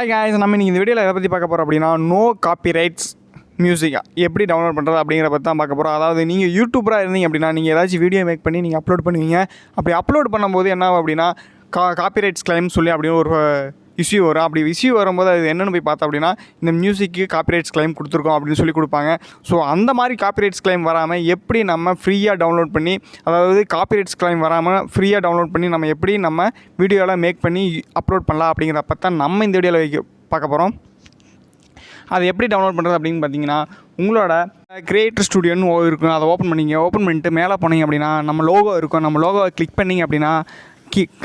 Hi guys, நம்ம இன்னைக்கு இந்த வீடியோவில் எதை பற்றி பார்க்க போகிறோம் அப்படின்னா நோ காப்பிரைட்ஸ் மியூசிக்கா எப்படி டவுன்லோட் பண்ணுறது அப்படிங்கிற பற்றி தான் பார்க்க போகிறோம். அதாவது நீங்கள் யூடியூபராக இருந்தீங்க அப்படின்னா நீங்கள் ஏதாச்சும் வீடியோ மேக் பண்ணி நீங்கள் அப்லோட் பண்ணுவீங்க. அப்படி அப்லோட் பண்ணும்போது என்ன ஆகும் அப்படின்னா காப்பிரைட்ஸ் கிளைம் சொல்லி அப்படின்னு ஒரு இஷ்யூ வரும். அப்படி இஷ்யூ வரும்போது அது என்னென்னு போய் பார்த்தோம் அப்படின்னா இந்த மியூசிக்கு காப்பிரைட்ஸ் கிளைம் கொடுத்துருக்கோம் அப்படின்னு சொல்லி கொடுப்பாங்க. ஸோ அந்த மாதிரி காப்பிரைட்ஸ் கிளைம் வராமல் எப்படி நம்ம ஃப்ரீயாக டவுன்லோட் பண்ணி, அதாவது காப்பிரைட்ஸ் கிளைம் வராமல் ஃப்ரீயாக டவுன்லோட் பண்ணி நம்ம எப்படி நம்ம வீடியோவில் மேக் பண்ணி அப்லோட் பண்ணலாம் அப்படிங்கிற பற்றி நம்ம இந்த வீடியோவில் பார்க்க போகிறோம். அது எப்படி டவுன்லோட் பண்ணுறது அப்படின்னு பார்த்தீங்கன்னா, உங்களோட கிரியேட்டர் ஸ்டுடியோன்னு இருக்கும், அதை ஓப்பன் பண்ணிட்டு மேலே போனீங்க அப்படின்னா நம்ம லோகோ இருக்கும். நம்ம லோகோவை கிளிக் பண்ணிங்க அப்படின்னா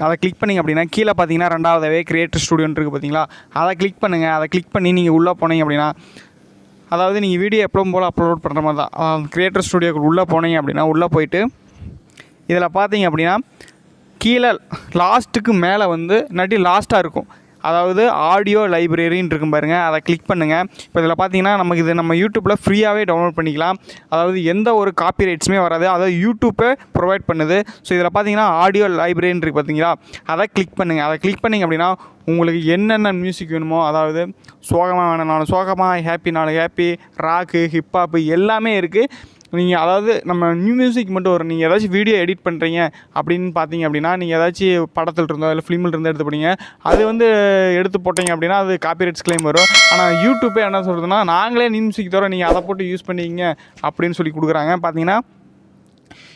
அதை கிளிக் பண்ணிங்க அப்படின்னா கீழே பார்த்தீங்கன்னா ரெண்டாவதாகவே கிரியேட்டர் ஸ்டுடியோன்னு இருக்குது பார்த்தீங்களா, அதை கிளிக் பண்ணுங்கள். அதை கிளிக் பண்ணி நீங்கள் உள்ளே போனீங்க அப்படின்னா, அதாவது நீங்கள் வீடியோ எப்பவும் போல் அப்லோட் பண்ணுற மாதிரி தான் கிரியேட்டர் ஸ்டுடியோக்கு உள்ளே போனீங்க அப்படின்னா உள்ளே போயிட்டு இதில் பார்த்தீங்க அப்படின்னா கீழே லாஸ்ட்டுக்கு மேலே வந்து இல்லாட்டி லாஸ்ட்டாக இருக்கும், அதாவது ஆடியோ லைப்ரரின்னு இருக்கும் பாருங்கள், அதை கிளிக் பண்ணுங்கள். இப்போ இதில் பார்த்தீங்கன்னா நமக்கு இது நம்ம யூடியூப்பில் ஃப்ரீயாகவே டவுன்லோட் பண்ணிக்கலாம். அதாவது எந்த ஒரு காப்பிரைட்ஸுமே வராது, அதாவது யூடியூப்பே ப்ரொவைட் பண்ணுது. ஸோ இதில் பார்த்தீங்கன்னா ஆடியோ லைப்ரரின்னு இருக்குது பார்த்தீங்களா, அதை கிளிக் பண்ணுங்கள். அதை கிளிக் பண்ணிங்க அப்படின்னா உங்களுக்கு என்னென்ன மியூசிக் வேணுமோ, அதாவது சோகமாக வேணுனாலும் சோகமாக, ஹாப்பினாலும் ஹாப்பி, ராக்கு, ஹிப்ஹாப்பு எல்லாமே இருக்குது. நீங்கள் அதாவது நம்ம நியூ மியூசிக் மட்டும் வரும். நீங்கள் ஏதாச்சும் வீடியோ எடிட் பண்ணுறீங்க அப்படின்னு பார்த்தீங்க அப்படின்னா, நீங்கள் ஏதாச்சும் படத்தில் இருந்தோ இல்லை ஃபிலிமில் இருந்து எடுத்து போனீங்க, அது வந்து எடுத்து போட்டீங்க அப்படின்னா அது காப்பிரைட்ஸ் கிளைம் வரும். ஆனால் யூடியூப்பே என்ன சொல்கிறதுனா, நாங்களே நியூ மியூசிக் தவிர நீங்கள் அதை போட்டு யூஸ் பண்ணிக்கிங்க அப்படின்னு சொல்லி கொடுக்குறாங்க. பார்த்தீங்கன்னா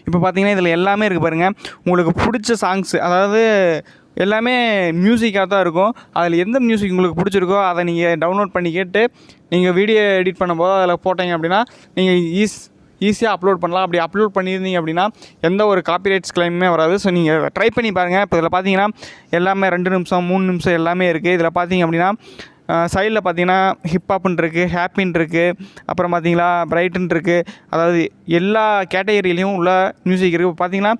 இப்போ பார்த்தீங்கன்னா இதில் எல்லாமே இருக்குது பாருங்கள். உங்களுக்கு பிடிச்ச சாங்ஸு, அதாவது எல்லாமே மியூசிக்காக தான் இருக்கும். அதில் எந்த மியூசிக் உங்களுக்கு பிடிச்சிருக்கோ அதை நீங்கள் டவுன்லோட் பண்ணி கேட்டு நீங்கள் வீடியோ எடிட் பண்ணும்போது அதில் போட்டீங்க அப்படின்னா நீங்கள் ஈஸியாக அப்லோட் பண்ணலாம். அப்படி அப்லோட் பண்ணியிருந்தீங்க அப்படின்னா எந்த ஒரு காப்பிரைட்ஸ் கிளைமே வராது. ஸோ நீங்கள் ட்ரை பண்ணி பாருங்கள். இப்போ இதில் பார்த்தீங்கன்னா எல்லாமே 2 நிமிஷம் 3 நிமிஷம் எல்லாமே இருக்குது. இதில் பார்த்தீங்க அப்படின்னா சைடில் பார்த்தீங்கன்னா ஹிப்ஹாப்னு இருக்குது, ஹாப்பின்னு இருக்குது, அப்புறம் பார்த்தீங்களா பிரைட்டுன்னு இருக்குது. அதாவது எல்லா கேட்டகரியிலையும் உள்ள மியூசிக் இருக்குது. இப்போ பார்த்தீங்கன்னா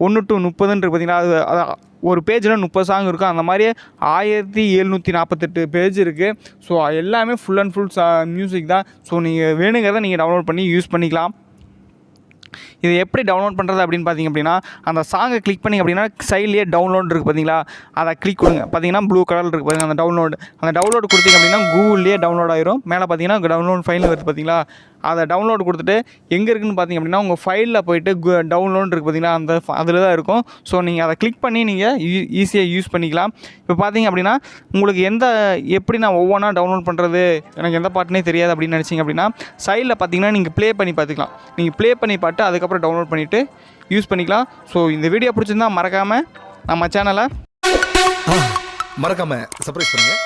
1 to 30 இருக்குது பார்த்தீங்களா, அது ஒரு பேஜில் 30 சாங் இருக்கும். அந்த மாதிரி 1748 பேஜ் இருக்குது. ஸோ எல்லாமே ஃபுல் அண்ட் ஃபுல் மியூசிக் தான். ஸோ நீங்கள் வேணுங்கிறத நீங்கள் டவுன்லோட் பண்ணி யூஸ் பண்ணிக்கலாம். இது எப்படி டவுன்லோட் பண்ணுறது அப்படின்னு பார்த்தீங்க அப்படின்னா, அந்த சாங்கை கிளிக் பண்ணிங்க அப்படின்னா சைட்லேயே டவுன்லோட் இருக்குது பார்த்தீங்களா, அதை கிளிக் கொடுங்க. பார்த்தீங்கன்னா ப்ளூ கலர் இருக்குது பார்த்தீங்கன்னா அந்த டவுன்லோடு கொடுத்தீங்க அப்படின்னா கூகுள்லேயே டவுன்லோட் ஆயிரும். மேலே பார்த்தீங்கன்னா டவுன்லோட் ஃபைல் வருது பார்த்தீங்களா, அதை டவுன்லோடு கொடுத்துட்டு எங்கே இருக்குதுன்னு பார்த்தீங்க அப்படின்னா உங்கள் ஃபைலில் போய்ட்டு டவுன்லோட் இருக்குது பார்த்தீங்கன்னா அதில் தான் இருக்கும். ஸோ நீங்கள் அதை கிளிக் பண்ணி நீங்கள் ஈஸியாக யூஸ் பண்ணிக்கலாம். இப்போ பார்த்தீங்க அப்படின்னா உங்களுக்கு எப்படி நான் ஒவ்வொன்றா டவுன்லோட் பண்ணுறது, எனக்கு எந்த பாட்டுனே தெரியாது அப்படின்னு நினச்சிங்க அப்படின்னா சைடில் பார்த்தீங்கன்னா நீங்கள் ப்ளே பண்ணி பார்த்துக்கலாம். நீங்கள் ப்ளே பண்ணி பார்த்து அதுக்கப்புறம் டவுன்லோட் பண்ணிவிட்டு யூஸ் பண்ணிக்கலாம். ஸோ இந்த வீடியோ பிடிச்சிருந்தால் மறக்காமல் நம்ம சேனலை மறக்காமல் சப்ஸ்கிரைப் பண்ணுங்கள்.